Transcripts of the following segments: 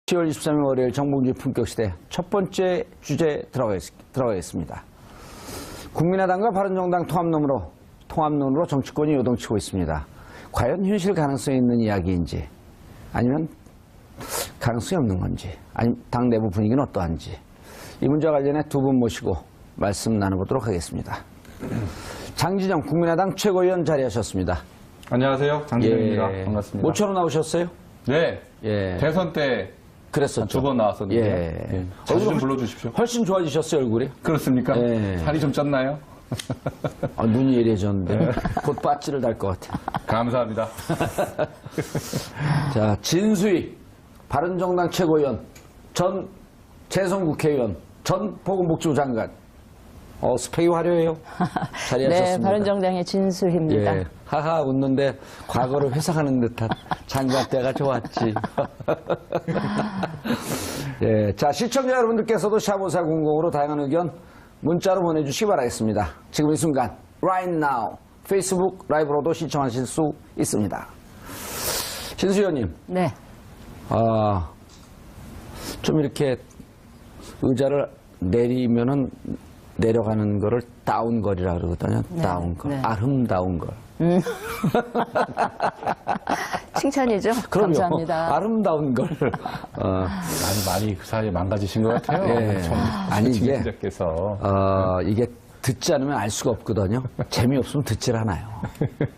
10월 23일 월요일 정봉주의 품격시대 첫 번째 주제 들어가겠습니다. 국민의당과 바른정당 통합론으로 정치권이 요동치고 있습니다. 과연 현실 가능성이 있는 이야기인지 아니면 가능성이 없는 건지 아니면 당 내부 분위기는 어떠한지 이 문제와 관련해 두 분 모시고 말씀 나눠보도록 하겠습니다. 장진영 국민의당 최고위원 자리하셨습니다. 안녕하세요. 장진영입니다. 반갑습니다. 모처럼 나오셨어요? 네. 대선 때 그랬었죠. 2번 나왔었는데 자주 좀 불러주십시오. 훨씬 좋아지셨어요, 얼굴이? 그렇습니까? 살이 좀 쪘나요? 눈이 예리해졌는데 곧 빠찌를 달 것 같아요. 감사합니다. 자, 진수희 바른정당 최고위원, 전 재선국회의원, 전 보건복지부 장관. 스펙이 화려해요. 자리하셨습니다. 네, 바른정당의 진수희입니다. 예, 하하 웃는데 과거를 회상하는 듯한 장관 때가 좋았지. 예, 자, 시청자 여러분들께서도 샵5400으로 다양한 의견 문자로 보내주시기 바라겠습니다. 지금 이 순간 right now 페이스북 라이브로도 시청하실 수 있습니다. 진수 의원님. 네. 좀 이렇게 의자를 내리면은 내려가는 거를 다운걸이라 그러거든요. 네, 다운걸. 네. 아름다운 걸. 칭찬이죠? 그럼요. 감사합니다. 아름다운 걸. 많이 그 사이에 망가지신 것 같아요. 예. 아니, 이게, 진행자께서. 이게 듣지 않으면 알 수가 없거든요. 재미없으면 듣질 않아요.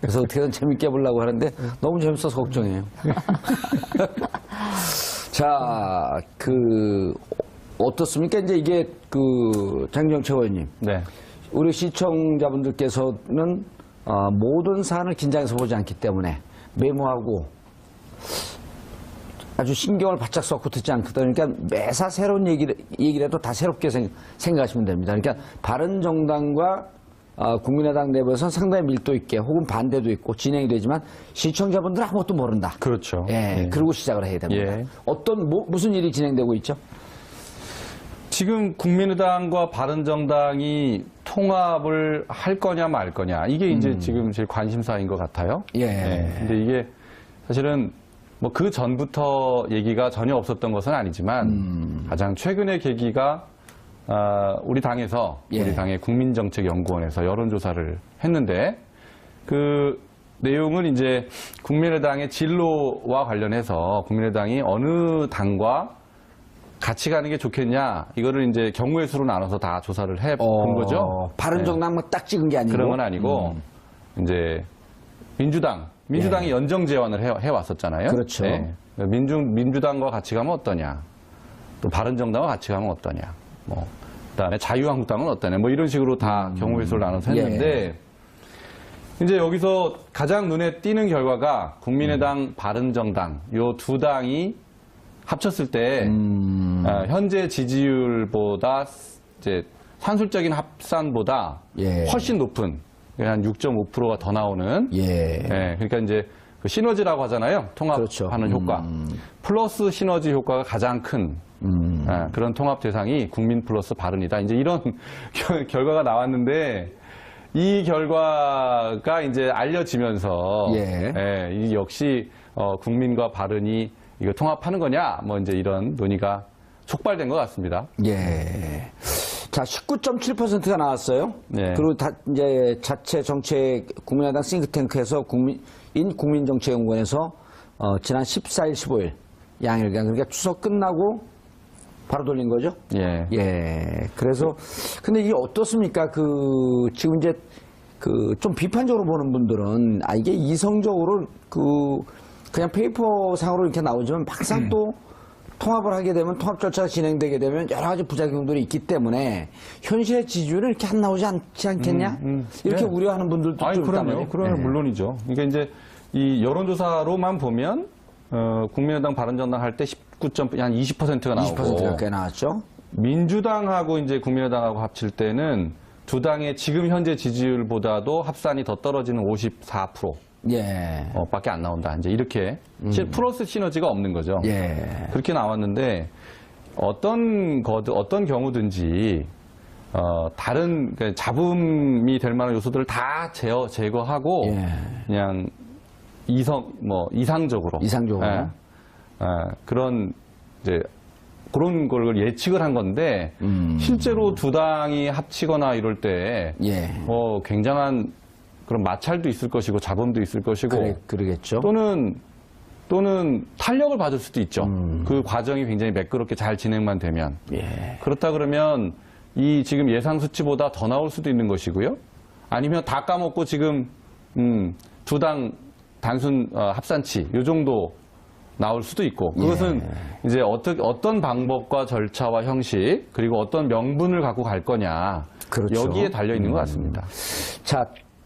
그래서 어떻게든 재밌게 해보려고 하는데 너무 재밌어서 걱정해요. 자, 어떻습니까? 이제 이게 장진영 최고위원님. 네. 우리 시청자분들께서는 모든 사안을 긴장해서 보지 않기 때문에 메모하고 아주 신경을 바짝 쏟고 듣지 않거든요. 그러니까 매사 새로운 얘기를 해도 다 새롭게 생각하시면 됩니다. 그러니까 바른정당과 국민의당 내부에서는 상당히 밀도 있게 혹은 반대도 있고 진행이 되지만 시청자분들은 아무것도 모른다. 그렇죠. 예, 그리고 시작을 해야 됩니다. 예. 무슨 일이 진행되고 있죠? 지금 국민의당과 바른정당이 통합을 할 거냐 말 거냐 이게 이제 지금 제일 관심사인 것 같아요. 예. 근데 이게 사실은 뭐 그 전부터 얘기가 전혀 없었던 것은 아니지만 가장 최근의 계기가 우리 당에서 예. 우리 당의 국민정책연구원에서 여론조사를 했는데 그 내용은 이제 국민의당의 진로와 관련해서 국민의당이 어느 당과 같이 가는 게 좋겠냐 이거를 이제 경우의 수로 나눠서 다 조사를 해본 거죠. 바른정당만 딱 찍은 게 아니고 그런 건 아니고 이제 민주당이 연정 제안을 해왔었잖아요. 그렇죠. 민주당과 같이 가면 어떠냐, 또 바른정당과 같이 가면 어떠냐, 뭐 그다음에 자유한국당은 어떠냐, 뭐 이런 식으로 다 경우의 수를 나눠서 했는데 이제 여기서 가장 눈에 띄는 결과가 국민의당, 바른정당 요 두 당이 합쳤을 때 현재 지지율보다 이제 산술적인 합산보다 훨씬 높은 한 6.5%가 더 나오는 그러니까 이제 그 시너지라고 하잖아요. 통합하는 그렇죠. 효과 플러스 시너지 효과가 가장 큰 그런 통합 대상이 국민 플러스 바른이다. 이제 이런 결과가 나왔는데 이 결과가 이제 알려지면서 이 역시 국민과 바른이 이거 통합하는 거냐, 뭐 이제 이런 논의가 촉발된 것 같습니다. 예. 자, 19.7%가 나왔어요. 네. 그리고 이제 자체 정책 국민의당 싱크탱크에서 국민정책연구원에서 지난 14일, 15일 양일간 그러니까 추석 끝나고 바로 돌린 거죠. 예. 그래서 근데 이게 어떻습니까? 지금 이제 좀 비판적으로 보는 분들은 이게 이성적으로 그냥 페이퍼상으로 이렇게 나오지만 막상 또 통합을 하게 되면 통합 절차가 진행되게 되면 여러 가지 부작용들이 있기 때문에 현실의 지지율은 이렇게 안 나오지 않지 않겠냐? 이렇게 우려하는 분들도 좀 있단 말이에요. 그러면 물론이죠. 그러니까 이제 이 여론조사로만 보면 국민의당, 바른정당 할 때 19한 20%가 나오고 20%가 꽤 나왔죠. 민주당하고 이제 국민의당하고 합칠 때는 두 당의 지금 현재 지지율보다도 합산이 더 떨어지는 54%. 밖에 안 나온다. 이제 이렇게 플러스 시너지가 없는 거죠. 그렇게 나왔는데 어떤 경우든지 다른 그러니까 잡음이 될 만한 요소들을 다 제거하고 그냥 이상적으로 이상적으로 그런 이제 그런 걸 예측을 한 건데 실제로 두 당이 합치거나 이럴 때 예. 굉장한 그런 마찰도 있을 것이고 잡음도 있을 것이고 그러겠죠. 또는 탄력을 받을 수도 있죠. 그 과정이 굉장히 매끄럽게 잘 진행만 되면. 예. 그렇다 그러면 이 지금 예상 수치보다 더 나올 수도 있는 것이고요. 아니면 다 까먹고 지금 두 당 단순 합산치 요 정도 나올 수도 있고 그것은 이제 어떤 방법과 절차와 형식 그리고 어떤 명분을 갖고 갈 거냐 그렇죠. 여기에 달려 있는 것 같습니다. 자,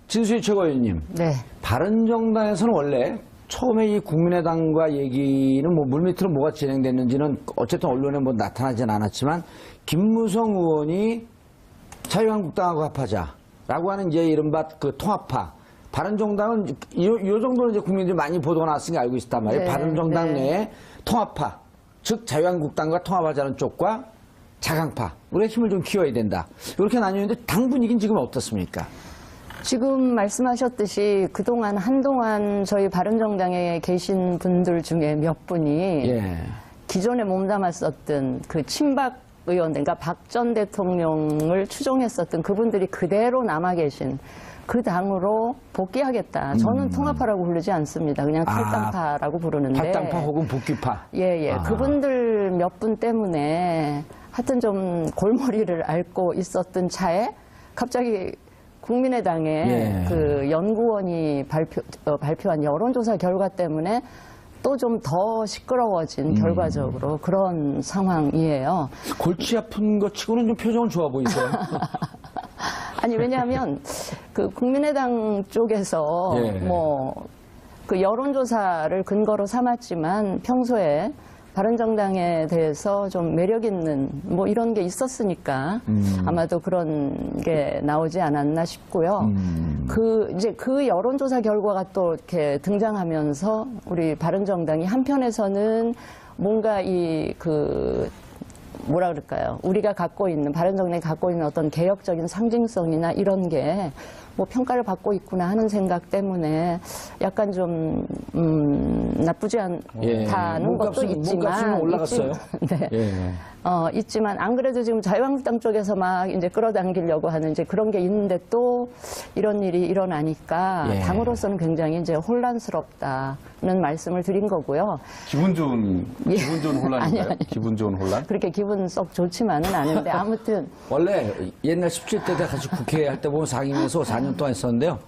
진수희 최고위원님. 네. 바른정당에서는 원래 처음에 이 국민의당과 얘기는 뭐 물밑으로 뭐가 진행됐는지는 어쨌든 언론에 뭐 나타나진 않았지만 김무성 의원이 자유한국당하고 합하자라고 하는 이제 이른바 그 통합파. 바른정당은 요 정도는 이제 국민들이 많이 보도가 나왔으니까 알고 있었단 말이에요. 네, 바른정당 네. 내에 통합파, 즉 자유한국당과 통합하자는 쪽과 자강파, 우리가 힘을 좀 키워야 된다. 이렇게 나뉘는데 당 분위기는 지금 어떻습니까? 지금 말씀하셨듯이 그동안 한동안 저희 바른정당에 계신 분들 중에 몇 분이 예. 기존에 몸담았었던 그 친박 의원들, 그러니까 박 전 대통령을 추종했었던 그분들이 그대로 남아 계신 그 당으로 복귀하겠다. 저는 통합파라고 부르지 않습니다. 그냥 탈당파라고 부르는데. 탈당파 혹은 복귀파. 예. 그분들 몇 분 때문에 하여튼 좀 골머리를 앓고 있었던 차에 갑자기 국민의당의 예. 그 연구원이 발표한 여론조사 결과 때문에 또 좀 더 시끄러워진 결과적으로 그런 상황이에요. 골치 아픈 것 치고는 좀 표정은 좋아 보이세요. 아니, 왜냐하면 그 국민의당 쪽에서 예. 뭐 그 여론조사를 근거로 삼았지만 평소에 바른정당에 대해서 좀 매력 있는 뭐 이런 게 있었으니까 아마도 그런 게 나오지 않았나 싶고요. 그 여론조사 결과가 또 이렇게 등장하면서 우리 바른정당이 한편에서는 뭔가 뭐라 그럴까요? 우리가 갖고 있는, 바른정당이 갖고 있는 어떤 개혁적인 상징성이나 이런 게 뭐 평가를 받고 있구나 하는 생각 때문에 약간 좀, 나쁘지 않다는 것도 있지만. 몸값은 올라갔어요. 네. 예. 있지만 안 그래도 지금 자유한국당 쪽에서 막 이제 끌어당기려고 하는 이제 그런 게 있는데 또 이런 일이 일어나니까 예. 당으로서는 굉장히 이제 혼란스럽다는 말씀을 드린 거고요. 기분 좋은 혼란인가요? 아니. 기분 좋은 혼란? 그렇게 기분 썩 좋지만은 않은데 아무튼 원래 옛날 17대 때 같이 국회 할 때 보면 상임위에서 4년 동안 했었는데요.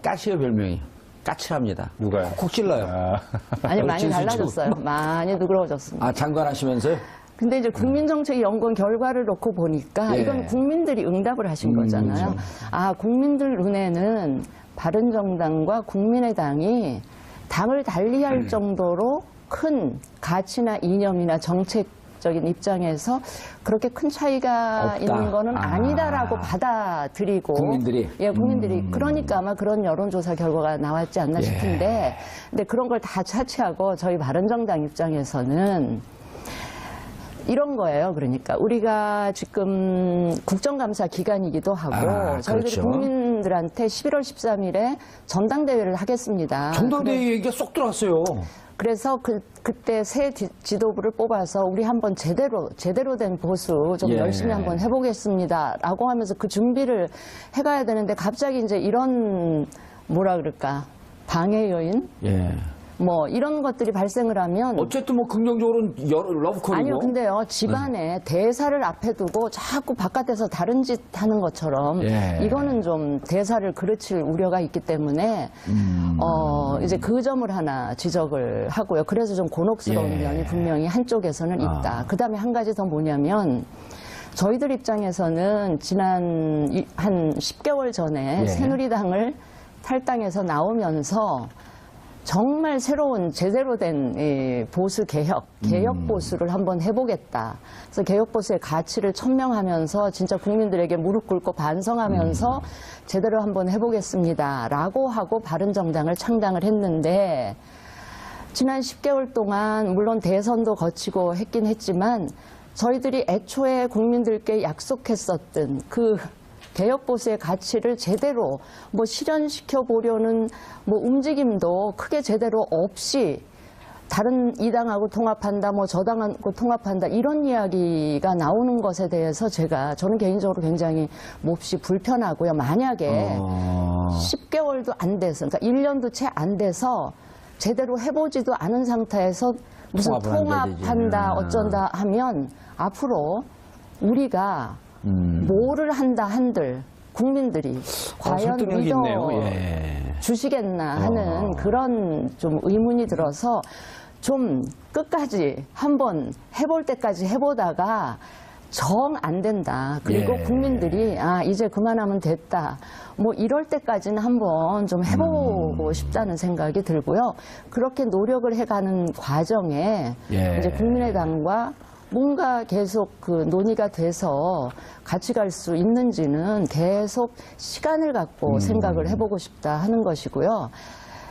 까치의 별명이 까칠합니다. 누가요? 콕 찔러요. 아니 많이 진수 달라졌어요. 많이 누그러졌습니다. 장관 하시면서요? 근데 이제 국민정책연구원 결과를 놓고 보니까 예. 이건 국민들이 응답을 하신 거잖아요. 그렇죠. 국민들 눈에는 바른정당과 국민의당이 당을 달리할 정도로 큰 가치나 이념이나 정책적인 입장에서 그렇게 큰 차이가 없다. 있는 거는 아니다라고 받아들이고 국민들이? 국민들이 그러니까 아마 그런 여론조사 결과가 나왔지 않나 예. 싶은데 근데 그런 걸 다 차치하고 저희 바른정당 입장에서는 이런 거예요. 그러니까 우리가 지금 국정감사 기간이기도 하고 저희들이 그렇죠. 국민들한테 11월 13일에 전당대회를 하겠습니다. 전당대회 얘기가 쏙 들어왔어요. 그래서 그때 새 지도부를 뽑아서 우리 한번 제대로 된 보수 좀 예. 열심히 한번 해보겠습니다라고 하면서 그 준비를 해가야 되는데 갑자기 이제 이런 뭐라 그럴까 방해 요인 예. 뭐 이런 것들이 발생을 하면 어쨌든 뭐 긍정적으로는 러브콜이고. 아니요, 근데요, 집안에 대사를 앞에 두고 자꾸 바깥에서 다른 짓 하는 것처럼 예. 이거는 좀 대사를 그르칠 우려가 있기 때문에 이제 그 점을 하나 지적을 하고요. 그래서 좀 곤혹스러운 예. 면이 분명히 한쪽에서는 있다. 그 다음에 한 가지 더 뭐냐면 저희들 입장에서는 지난 한 10개월 전에 예. 새누리당을 탈당해서 나오면서 정말 새로운 제대로 된 보수 개혁 보수를 한번 해보겠다. 그래서 개혁 보수의 가치를 천명하면서 진짜 국민들에게 무릎 꿇고 반성하면서 제대로 한번 해보겠습니다라고 하고 바른정당을 창당을 했는데 지난 10개월 동안 물론 대선도 거치고 했긴 했지만 저희들이 애초에 국민들께 약속했었던 그 개혁 보수의 가치를 제대로 뭐 실현시켜 보려는 뭐 움직임도 크게 제대로 없이 다른 이 당하고 통합한다, 뭐 저 당하고 통합한다 이런 이야기가 나오는 것에 대해서 저는 개인적으로 굉장히 몹시 불편하고요. 만약에 10개월도 안 돼서, 그러니까 1년도 채 안 돼서 제대로 해보지도 않은 상태에서 무슨 통합한다 어쩐다 하면 앞으로 우리가 뭐를 한다 한들 국민들이 과연 설득력이 믿어 있네요. 예. 주시겠나 하는 그런 좀 의문이 들어서 좀 끝까지 한번 해볼 때까지 해보다가 정 안 된다. 그리고 예. 국민들이 이제 그만하면 됐다. 뭐 이럴 때까지는 한번 좀 해보고 싶다는 생각이 들고요. 그렇게 노력을 해가는 과정에 예. 이제 국민의당과 뭔가 계속 그 논의가 돼서 같이 갈 수 있는지는 계속 시간을 갖고 생각을 해보고 싶다 하는 것이고요.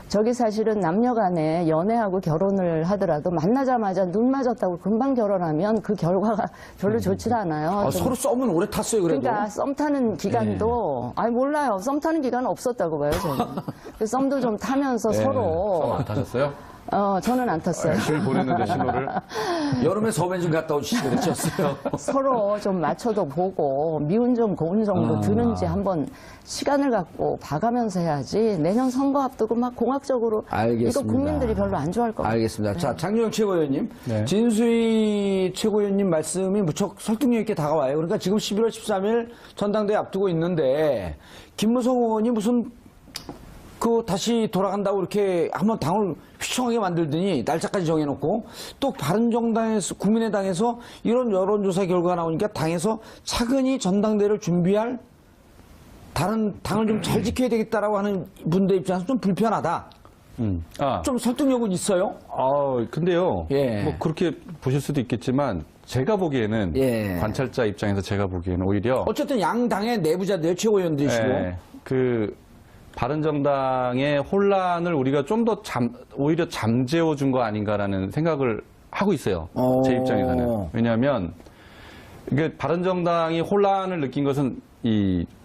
저기 사실은 남녀 간에 연애하고 결혼을 하더라도 만나자마자 눈 맞았다고 금방 결혼하면 그 결과가 별로 좋지 않아요. 서로 썸은 오래 탔어요, 그래도. 그러니까 썸 타는 기간도 몰라요. 썸 타는 기간은 없었다고 봐요, 저는. 그 썸도 좀 타면서 서로 썸 안 타셨어요? 저는 안 탔어요. 열심히 보냈는데 신호를. 여름에 서면 좀 갔다 오시지 그랬었어요. 서로 좀 맞춰도 보고 미운 점 고운 정도 드는지 한번 시간을 갖고 봐가면서 해야지. 내년 선거 앞두고 막 공학적으로 알겠습니다. 이거 국민들이 별로 안 좋아할 것 같아요. 알겠습니다. 자, 장유영 최고위원님. 네. 진수희 최고위원님 말씀이 무척 설득력 있게 다가와요. 그러니까 지금 11월 13일 전당대회 앞두고 있는데 김무성 의원이 무슨 다시 돌아간다고 이렇게 한번 당을 휘청하게 만들더니 날짜까지 정해놓고 또 바른정당에서, 국민의당에서 이런 여론조사 결과가 나오니까 당에서 차근히 전당대회를 준비할 다른 당을 좀 잘 지켜야 되겠다라고 하는 분들 입장에서 좀 불편하다. 좀 설득력은 있어요? 근데요. 예. 뭐 그렇게 보실 수도 있겠지만 제가 보기에는 예. 관찰자 입장에서 제가 보기에는 오히려 어쨌든 양당의 내부자들 최고위원들이시고. 바른정당의 혼란을 우리가 좀 더 오히려 잠재워 준 거 아닌가라는 생각을 하고 있어요. 제 입장에서는. 왜냐하면 이게 바른정당이 혼란을 느낀 것은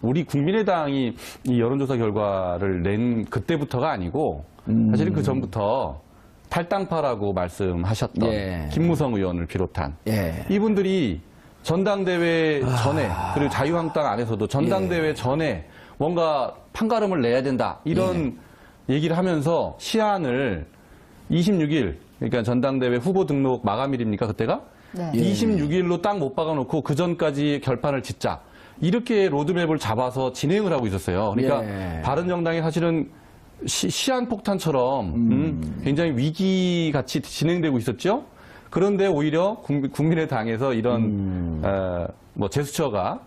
우리 국민의당이 이 여론조사 결과를 낸 그때부터가 아니고 사실은 그 전부터 탈당파라고 말씀하셨던 예. 김무성 의원을 비롯한 예. 이분들이 전당대회 전에 그리고 자유한국당 안에서도 전당대회 전에 뭔가 판가름을 내야 된다 이런 얘기를 하면서 시한을 26일 그러니까 전당대회 후보 등록 마감일입니까 그때가? 네. 26일로 딱 못 박아놓고 그 전까지 결판을 짓자 이렇게 로드맵을 잡아서 진행을 하고 있었어요. 그러니까 바른정당이 사실은 시한폭탄처럼 굉장히 위기같이 진행되고 있었죠. 그런데 오히려 국민의당에서 이런 제스처가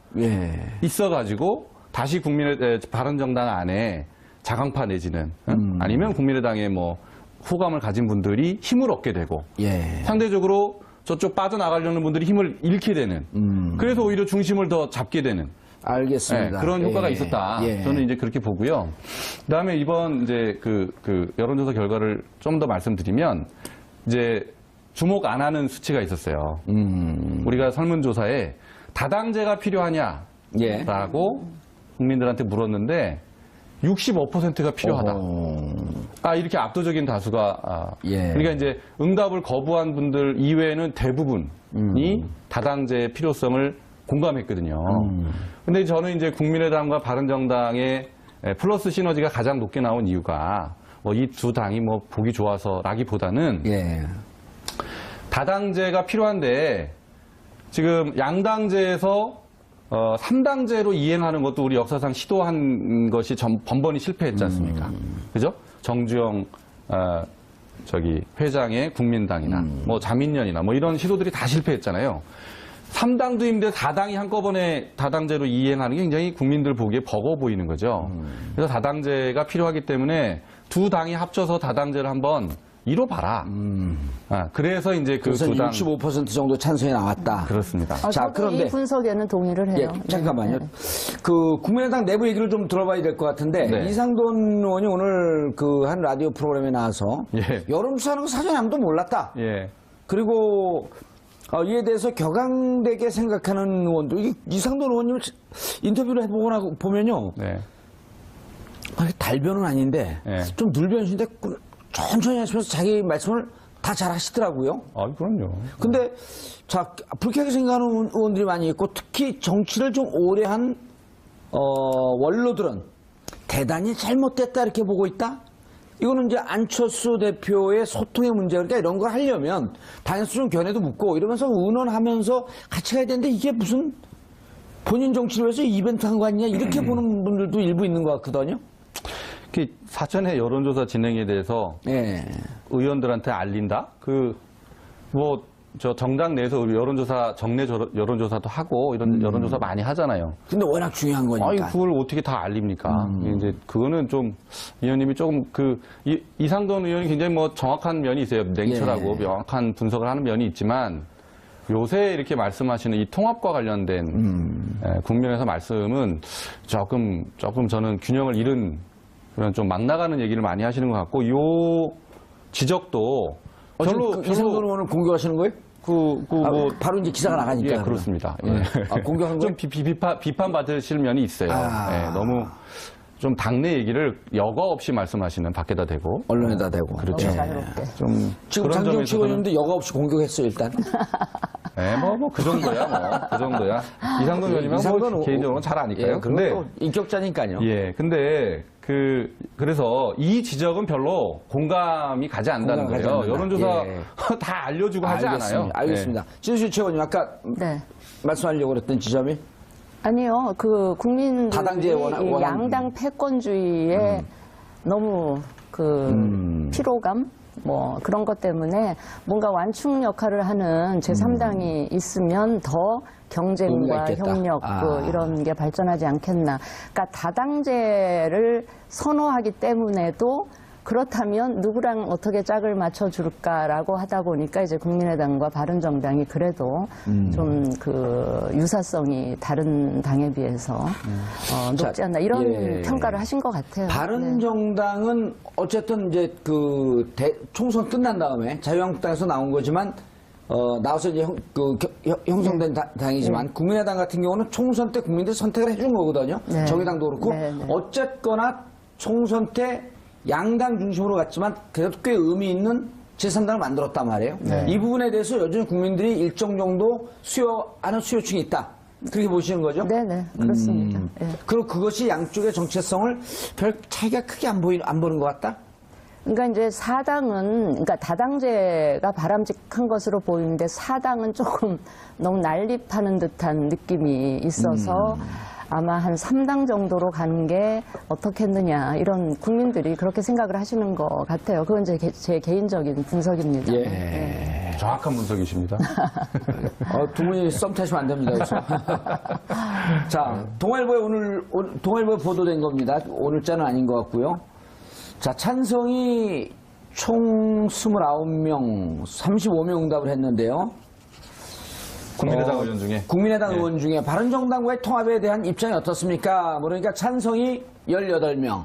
있어가지고 다시 바른정당 안에 자강파 내지는 아니면 국민의당의 호감을 가진 분들이 힘을 얻게 되고 상대적으로 저쪽 빠져나가려는 분들이 힘을 잃게 되는 그래서 오히려 중심을 더 잡게 되는 알겠습니다. 그런 효과가 있었다. 저는 이제 그렇게 보고요. 그다음에 이번 이제 그 여론조사 결과를 좀 더 말씀드리면 이제 주목 안 하는 수치가 있었어요. 우리가 설문조사에 다당제가 필요하냐라고 국민들한테 물었는데 65%가 필요하다. 이렇게 압도적인 다수가 그러니까 이제 응답을 거부한 분들 이외에는 대부분이 다당제의 필요성을 공감했거든요. 근데 저는 이제 국민의당과 바른정당의 플러스 시너지가 가장 높게 나온 이유가 이 두 당이 보기 좋아서라기보다는 다당제가 필요한데 지금 양당제에서 3당제로 이행하는 것도 우리 역사상 시도한 것이 번번이 실패했지 않습니까? 그죠? 정주영 회장의 국민당이나 자민련이나 이런 시도들이 다 실패했잖아요. 3당도 힘든데 4당이 한꺼번에 다당제로 이행하는 게 굉장히 국민들 보기에 버거워 보이는 거죠. 그래서 다당제가 필요하기 때문에 두 당이 합쳐서 다당제를 한번 이뤄봐라. 그래서 이제 그 두 당 65% 정도 찬성이 나왔다. 그렇습니다. 자, 그런데 이 분석에는 동의를 해요. 잠깐만요. 국민의당 내부 얘기를 좀 들어봐야 될 것 같은데 이상돈 의원이 오늘 한 라디오 프로그램에 나와서 여론조사하는 거 사전에 아무도 몰랐다. 그리고 이에 대해서 격앙되게 생각하는 의원도 이상돈 의원님 인터뷰를 해보고 보면요. 달변은 아닌데 좀 눌변신데 천천히 하시면서 자기 말씀을 다 잘 하시더라고요. 그럼요. 근데 자, 불쾌하게 생각하는 의원들이 많이 있고 특히 정치를 좀 오래 한 원로들은 대단히 잘못됐다 이렇게 보고 있다. 이거는 이제 안철수 대표의 소통의 문제, 그러니까 이런 걸 하려면 단순 견해도 묻고 이러면서 의논하면서 같이 가야 되는데 이게 무슨 본인 정치를 위해서 이벤트 한 거 아니냐 이렇게 보는 분들도 일부 있는 것 같거든요. 사전에 여론조사 진행에 대해서 예. 의원들한테 알린다? 정당 내에서 여론조사, 정례 여론조사도 하고 이런 여론조사 많이 하잖아요. 근데 워낙 중요한 거니까. 그걸 어떻게 다 알립니까? 이제 그거는 좀 의원님이 조금 이상돈 의원이 굉장히 정확한 면이 있어요. 냉철하고 예. 명확한 분석을 하는 면이 있지만 요새 이렇게 말씀하시는 이 통합과 관련된 국면에서 말씀은 조금 저는 균형을 잃은 그런 좀 막 나가는 얘기를 많이 하시는 것 같고 요 지적도 별로 이상돈 의원을 공격하시는 거예요? 바로 이제 기사가 나가니까. 예, 그렇습니다. 예. 공격한 좀 거예요? 비판 받으실 면이 있어요. 예, 너무 좀 당내 얘기를 여과 없이 말씀하시는 밖에다 대고 언론에다 대고. 그렇죠. 너무 자유롭게. 좀 지금 그런 장기영 점에서는 의원님도 여과 없이 공격했어요, 일단. 그 정도야, 그 정도야. 이상돈 의원님은 이상돈 개인적으로 잘 아니까요. 예, 근데 인격자니까요. 예, 근데 그래서 이 지적은 별로 공감이 가지 않는다는 공감가지 거예요. 않는다. 여론조사 예. 다 알려주고 하지 않아요. 알겠습니다. 진수희 최고님, 아까 네. 말씀하려고 그랬던 지점이? 아니요, 국민들이 다당제에 이 양당 패권주의에 너무 피로감? 그런 것 때문에 뭔가 완충 역할을 하는 제3당이 있으면 더 경쟁과 있겠다. 협력 이런 게 발전하지 않겠나. 그러니까 다당제를 선호하기 때문에도 그렇다면 누구랑 어떻게 짝을 맞춰줄까라고 하다 보니까 이제 국민의당과 바른정당이 그래도 좀 유사성이 다른 당에 비해서 높지 않나 이런 평가를 하신 것 같아요. 바른정당은 어쨌든 이제 총선 끝난 다음에 자유한국당에서 나온 거지만 나와서 이제 형성된 당이지만 국민의당 같은 경우는 총선 때 국민들이 선택을 해준 거거든요. 네. 정의당도 그렇고 네, 네. 어쨌거나 총선 때 양당 중심으로 갔지만 그래도 꽤 의미 있는 제3당을 만들었단 말이에요. 네. 이 부분에 대해서 여전히 국민들이 일정 정도 수요하는 수요층이 있다. 그렇게 보시는 거죠? 네네, 그렇습니다. 예. 그리고 그것이 양쪽의 정체성을 별 차이가 크게 안 보는 것 같다? 그러니까 이제 그러니까 다당제가 바람직한 것으로 보이는데 사당은 조금 너무 난립하는 듯한 느낌이 있어서 아마 한 3당 정도로 가는 게 어떻겠느냐 이런 국민들이 그렇게 생각을 하시는 것 같아요. 그건 제 개인적인 분석입니다. 예. 정확한 분석이십니다. 두 분이 썸 타시면 안 됩니다. 그래서. 자, 동아일보에 보도된 겁니다. 오늘자는 아닌 것 같고요. 자, 찬성이 총 29명, 35명 응답을 했는데요. 국민의당 의원 중에. 국민의당 의원 중에 바른정당과의 통합에 대한 입장이 어떻습니까? 그러니까 찬성이 18명,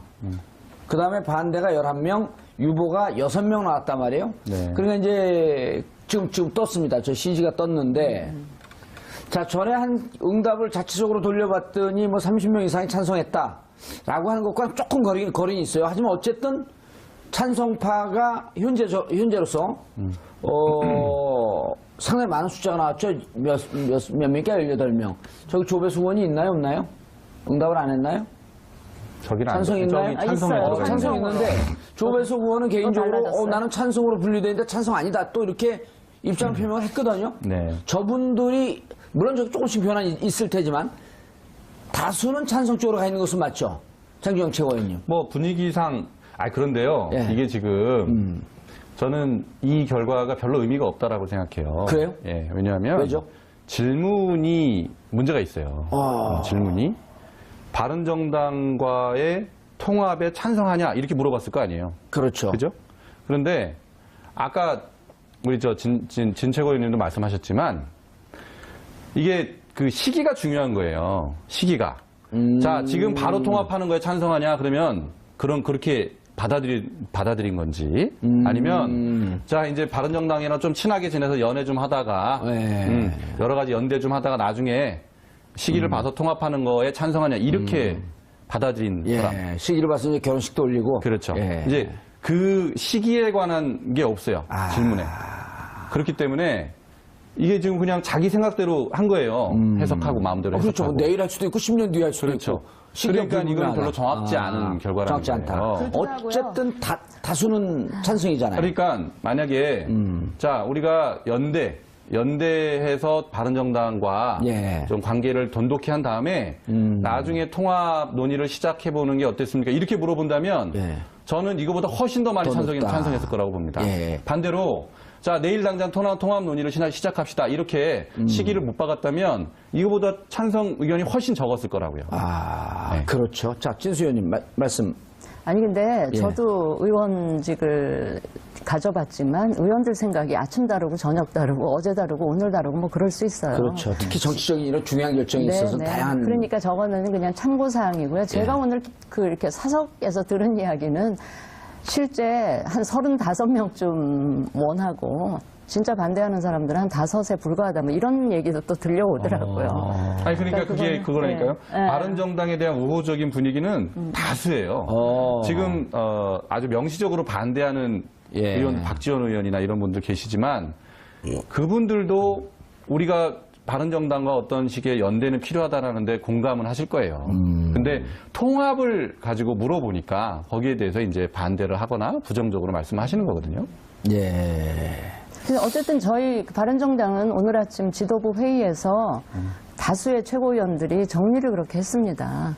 그 다음에 반대가 11명, 유보가 6명 나왔단 말이에요. 네. 그러니까 이제 지금 떴습니다. 저 CG가 떴는데, 자, 전에 한 응답을 자체적으로 돌려봤더니 30명 이상이 찬성했다. 라고 하는 것과 조금 거리는 있어요. 하지만 어쨌든 찬성파가 현재로서, 상당히 많은 숫자가 나왔죠. 몇 명이니까 18명. 저기 조배수 의원이 있나요? 없나요? 응답을 안 했나요? 저기는 찬성 있나요? 찬성에 있어요. 들어가 찬성 있네요. 있는데 조배수 의원은 개인적으로 달라졌어요. 나는 찬성으로 분류되는데 찬성 아니다. 또 이렇게 입장 표명을 했거든요. 네. 저분들이 물론 조금씩 변화는 있을 테지만 다수는 찬성 쪽으로 가 있는 것은 맞죠? 장기영 최고위원님. 분위기상, 그런데요. 예. 이게 지금, 저는 이 결과가 별로 의미가 없다라고 생각해요. 그래요? 예, 왜냐하면. 왜죠? 질문이 문제가 있어요. 질문이. 바른정당과의 통합에 찬성하냐? 이렇게 물어봤을 거 아니에요. 그렇죠. 그죠? 그런데, 아까 우리 진 최고위원님도 말씀하셨지만, 이게 시기가 중요한 거예요. 시기가. 자, 지금 바로 통합하는 거에 찬성하냐? 그러면, 그렇게 받아들인 건지, 아니면, 자, 이제 바른정당이랑 좀 친하게 지내서 연애 좀 하다가, 네. 여러 가지 연대 좀 하다가 나중에 시기를 봐서 통합하는 거에 찬성하냐? 이렇게 받아들인 사람. 예. 시기를 봐서 이제 결혼식도 올리고. 그렇죠. 예. 이제 그 시기에 관한 게 없어요. 질문에. 그렇기 때문에 이게 지금 그냥 자기 생각대로 한 거예요. 해석하고 마음대로 그렇죠. 해석하고. 내일 할 수도 있고 10년 뒤에 할 수도 그렇죠. 있고. 시기가 그러니까 이건 불분명하다. 별로 정확지 않은 결과라는 정확지 않다. 거예요. 그렇더라고요. 어쨌든 다수는 찬성이잖아요. 그러니까 만약에 자 우리가 연대해서 바른정당과 예. 좀 관계를 돈독히 한 다음에 나중에 통합 논의를 시작해 보는 게 어땠습니까? 이렇게 물어본다면 예. 저는 이거보다 훨씬 더 많이 더 높다. 찬성했을 거라고 봅니다. 예. 반대로 자 내일 당장 통합 논의를 시작합시다 이렇게 시기를 못 박았다면 이거보다 찬성 의견이 훨씬 적었을 거라고요. 네. 네. 그렇죠. 자, 진수 의원님 말씀. 아니 근데 예. 저도 의원직을 가져봤지만 의원들 생각이 아침 다르고 저녁 다르고 어제 다르고 오늘 다르고 뭐 그럴 수 있어요. 그렇죠. 특히 정치적인 이런 중요한 결정이 있어서 다양한. 그러니까 저거는 그냥 참고 사항이고요. 제가 오늘 이렇게 사석에서 들은 이야기는 실제 한 35명쯤 원하고 진짜 반대하는 사람들은 한 5에 불과하다 뭐 이런 얘기도 또 들려오더라고요. 아니 그러니까 그게 그거라니까요. 예. 바른정당에 대한 우호적인 분위기는 다수예요. 지금 아주 명시적으로 반대하는 예. 의원 박지원 의원이나 이런 분들 계시지만 그분들도 우리가 바른정당과 어떤 식의 연대는 필요하다라는데 공감은 하실 거예요. 근데 통합을 가지고 물어보니까 거기에 대해서 이제 반대를 하거나 부정적으로 말씀하시는 거거든요. 예. 근데 어쨌든 저희 바른정당은 오늘 아침 지도부 회의에서 다수의 최고위원들이 정리를 그렇게 했습니다.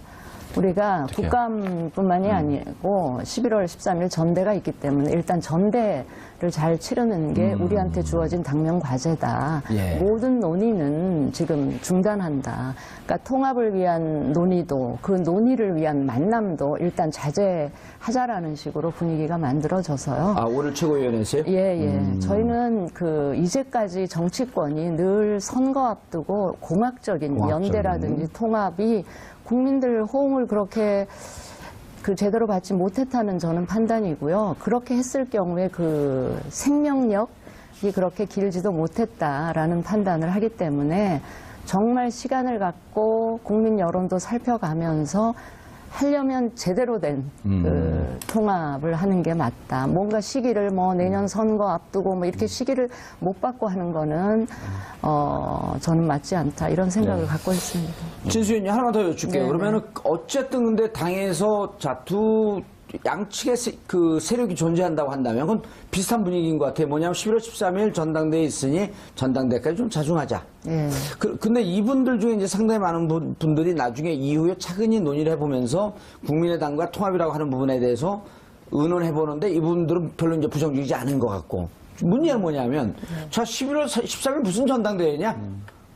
우리가 어떡해요? 국감뿐만이 아니고 11월 13일 전대가 있기 때문에 일단 전대를 잘 치르는 게 우리한테 주어진 당면 과제다. 예. 모든 논의는 지금 중단한다. 그러니까 통합을 위한 논의도 그 논의를 위한 만남도 일단 자제하자라는 식으로 분위기가 만들어져서요. 아, 오늘 최고위원회에서요? 예. 저희는 이제까지 정치권이 늘 선거 앞두고 공학적인 연대라든지 통합이 국민들 호응을 그렇게 제대로 받지 못했다는 저는 판단이고요. 그렇게 했을 경우에 그 생명력이 그렇게 길지도 못했다라는 판단을 하기 때문에 정말 시간을 갖고 국민 여론도 살펴가면서 하려면 제대로 된 그 통합을 하는 게 맞다. 뭔가 시기를 뭐 내년 선거 앞두고 뭐 이렇게 시기를 못 받고 하는 거는 저는 맞지 않다. 이런 생각을 갖고 있습니다. 진수 의원님 하나만 더 여쭐게요. 네, 그러면은 어쨌든 근데 당에서 두 양측의 그 세력이 존재한다고 한다면 그건 비슷한 분위기인 것 같아요. 뭐냐면 11월 13일 전당대회에 있으니 전당대회까지 좀 자중하자. 예. 근데 이분들 중에 이제 상당히 많은 분들이 나중에 이후에 차근히 논의를 해보면서 국민의당과 통합이라고 하는 부분에 대해서 의논해보는데 이분들은 별로 이제 부정적이지 않은 것 같고. 문제는 뭐냐면, 자, 11월 13일 무슨 전당대회냐?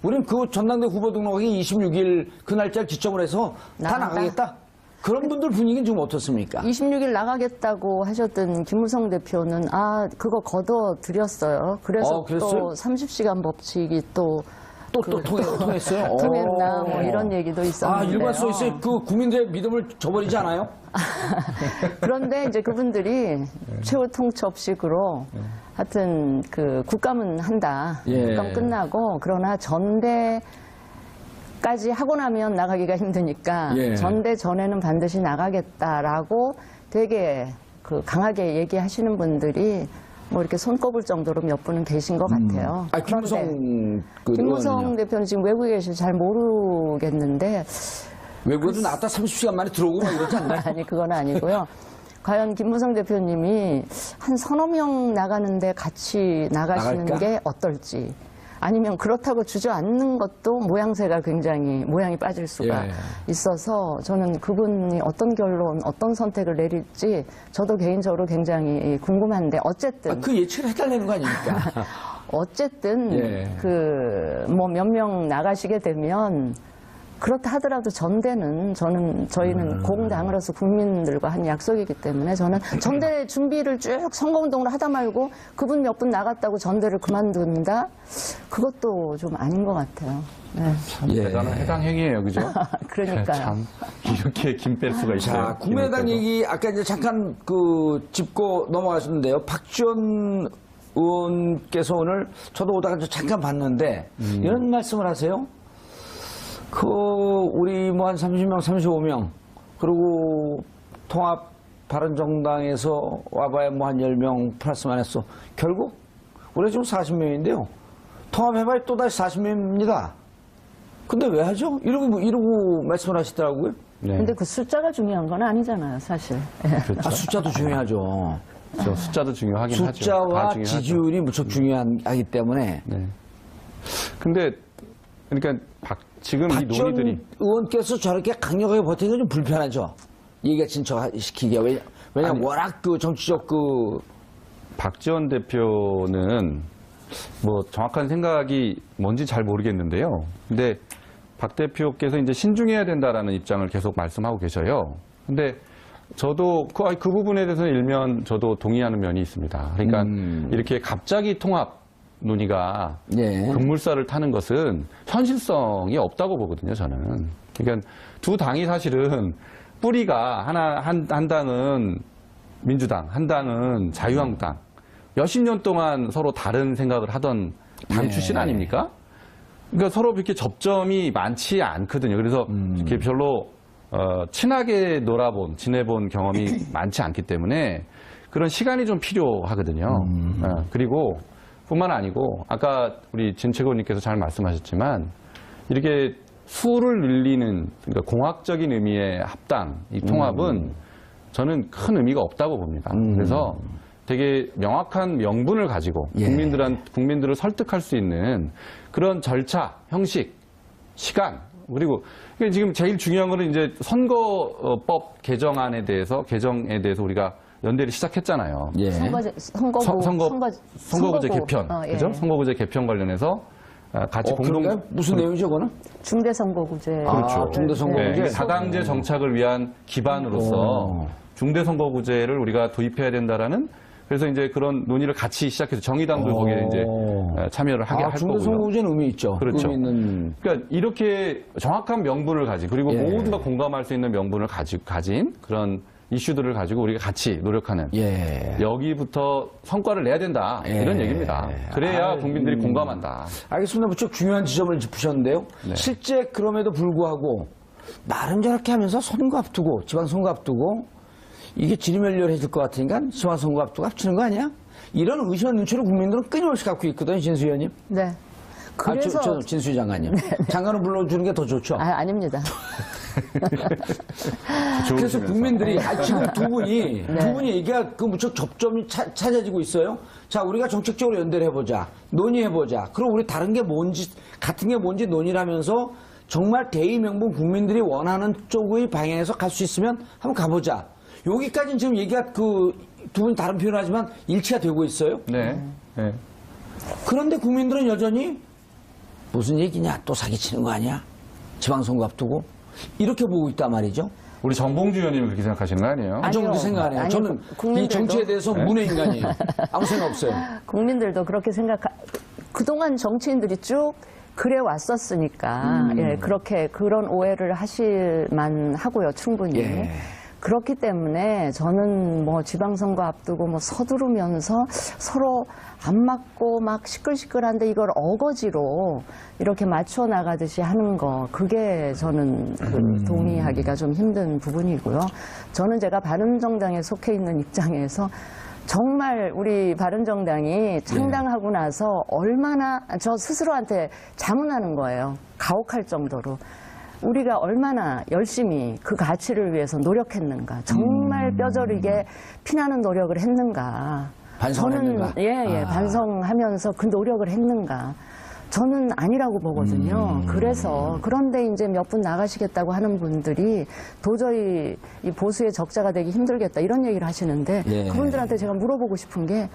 우린 그 전당대회 후보 등록이 26일 그 날짜를 기점으로 해서 다 나간다. 나가겠다? 그런 분들 분위기는 좀 어떻습니까? 26일 나가겠다고 하셨던 김무성 대표는 그거 거둬드렸어요. 그래서 그랬어요? 또 30시간 법칙이 또 통했어요? 통했나 뭐 이런 얘기도 있었는데요. 일관성 있어요. 그 국민들의 믿음을 저버리지 않아요? 그런데 이제 그분들이 최후 통첩식으로 하여튼 그 국감은 한다. 예. 국감 끝나고 그러나 전대까지 하고 나면 나가기가 힘드니까 예. 전대 전에는 반드시 나가겠다라고 되게 그 강하게 얘기하시는 분들이 뭐 이렇게 손꼽을 정도로 몇 분은 계신 것 같아요. 김무성 김무성 의원은요? 대표는 지금 외국에 계셔서 잘 모르겠는데 외국에도 나왔다 30시간 만에 들어오고 막 이러지 않나요? 아니 그건 아니고요. 과연 김무성 대표님이 한 서너 명 나가는데 같이 나가시는 나갈까? 게 어떨지 아니면 그렇다고 주저앉는 것도 모양새가 굉장히 모양이 빠질 수가 예. 있어서 저는 그분이 어떤 결론 어떤 선택을 내릴지 저도 개인적으로 굉장히 궁금한데 어쨌든 그 예측을 해달라는 거 아닙니까? 어쨌든 예. 뭐 몇 명 나가시게 되면 그렇다 하더라도 전대는 저희는 공당으로서 국민들과 한 약속이기 때문에 저는 전대 준비를 쭉 선거운동을 하다 말고 그분 몇 분 나갔다고 전대를 그만둔다? 그것도 좀 아닌 것 같아요. 네. 예. 대단한 해당 행위예요, 그죠? 그러니까요. 참 이렇게 김 뺄 수가 있어요. 자, 국민의당 얘기 아까 이제 잠깐 짚고 넘어가셨는데요. 박지원 의원께서 오늘 저도 오다가 잠깐 봤는데 이런 말씀을 하세요. 우리 뭐 한 30명, 35명, 그리고 통합 바른정당에서 와봐야 뭐 한 10명 플러스만 했어. 결국 우리 지금 40명인데요. 통합해봐야 또다시 40명입니다. 근데 왜 하죠? 이러고 말씀을 하시더라고요. 네. 근데 그 숫자가 중요한 건 아니잖아요, 사실. 그렇죠. 숫자도 중요하죠. 저 숫자도 중요하긴 하죠. 다 숫자와 중요하죠. 지지율이 무척 중요하기 때문에 네. 근데 그러니까 지금 이 박지원 논의들이 의원께서 저렇게 강력하게 버티는 게 좀 불편하죠. 얘기가 진척시키기가. 왜냐면 아니, 워낙 그 정치적 박지원 대표는 뭐 정확한 생각이 뭔지 잘 모르겠는데요. 근데 박 대표께서 이제 신중해야 된다라는 입장을 계속 말씀하고 계셔요. 근데 저도 그 부분에 대해서는 일면 저도 동의하는 면이 있습니다. 그러니까 이렇게 갑자기 통합 논의가 예. 급물살을 타는 것은 현실성이 없다고 보거든요, 저는. 그러니까 두 당이 사실은 뿌리가 한 당은 민주당, 한 당은 자유한국당. 몇십 년 동안 서로 다른 생각을 하던 당 출신 아닙니까? 그러니까 서로 그렇게 접점이 많지 않거든요. 그래서 이렇게 별로 친하게 지내본 경험이 많지 않기 때문에 그런 시간이 좀 필요하거든요. 그리고 뿐만 아니고 아까 우리 진채고님께서 잘 말씀하셨지만 이렇게 수를 늘리는 그러니까 공학적인 의미의 합당, 이 통합은 저는 큰 의미가 없다고 봅니다. 그래서 되게 명확한 명분을 가지고 예. 국민들을 설득할 수 있는 그런 절차, 형식, 시간 그리고 지금 제일 중요한 거는 이제 선거법 개정에 대해서 우리가 연대를 시작했잖아요. 예. 선거구제 개편, 예. 그죠? 선거구제 개편 관련해서 같이 공동 그런가요? 무슨 내용이죠, 그거는? 중대선거구제. 그렇죠. 중대선거구제. 네, 다당제 정착을 위한 기반으로서 중대선거구제를 우리가 도입해야 된다라는 그래서 이제 그런 논의를 같이 시작해서 정의당도 거기에 이제 참여를 하게 할 거고요. 중대선거구제는 의미 있죠. 그렇죠. 의미 있는. 그러니까 이렇게 정확한 명분을 가진 그리고 예. 모두가 공감할 수 있는 명분을 가진 그런 이슈들을 가지고 우리가 같이 노력하는 예. 여기부터 성과를 내야 된다 예. 이런 얘기입니다. 그래야 국민들이 공감한다. 알겠습니다. 무척 중요한 지점을 짚으셨는데요. 네. 실제 그럼에도 불구하고 말은 저렇게 하면서 선거 앞두고 지방선거 앞두고 이게 지리멸렬해질 것 같으니까 지방선거 앞두고 합치는 거 아니야? 이런 의심과 눈치를 국민들은 끊임없이 갖고 있거든요. 진수 의원님. 네. 그래서 진수희 장관님. 장관을 불러주는 게 더 좋죠. 아닙니다. 그래서 국민들이 지금 두 네. 분이 얘기가 그 무척 접점이 찾아지고 있어요. 자, 우리가 정책적으로 연대를 해보자, 논의해보자. 그럼 우리 다른 게 뭔지 같은 게 뭔지 논의를 하면서 정말 대의명분 국민들이 원하는 쪽의 방향에서 갈 수 있으면 한번 가보자. 여기까지는 지금 얘기가 그 두 분 다른 표현하지만 일치가 되고 있어요. 네. 네. 그런데 국민들은 여전히 무슨 얘기냐, 또 사기치는 거 아니야? 지방선거 앞두고 이렇게 보고 있단 말이죠. 우리 정봉주 의원님은 그렇게 생각하시는 거 아니에요? 그 정도 생각 안 해요. 아니, 저는 이 정치에 대해서 문외 인간이에요. 아무 생각 없어요. 국민들도 그렇게 그동안 정치인들이 쭉 그래 왔었으니까, 예, 그런 오해를 하실 만 하고요, 충분히. 예. 그렇기 때문에 저는 뭐 지방선거 앞두고 뭐 서두르면서 서로 안 맞고 막 시끌시끌한데 이걸 어거지로 이렇게 맞춰 나가듯이 하는 거, 그게 저는 동의하기가 좀 힘든 부분이고요. 저는 제가 바른정당에 속해 있는 입장에서 정말 우리 바른정당이 창당하고 나서 얼마나 저 스스로한테 자문하는 거예요. 가혹할 정도로. 우리가 얼마나 열심히 그 가치를 위해서 노력했는가. 정말 뼈저리게 피나는 노력을 했는가. 반성을 했는가? 반성하면서 그 노력을 했는가. 저는 아니라고 보거든요. 그래서 그런데 이제 몇 분 나가시겠다고 하는 분들이 도저히 이 보수의 적자가 되기 힘들겠다 이런 얘기를 하시는데 예. 그분들한테 제가 물어보고 싶은 게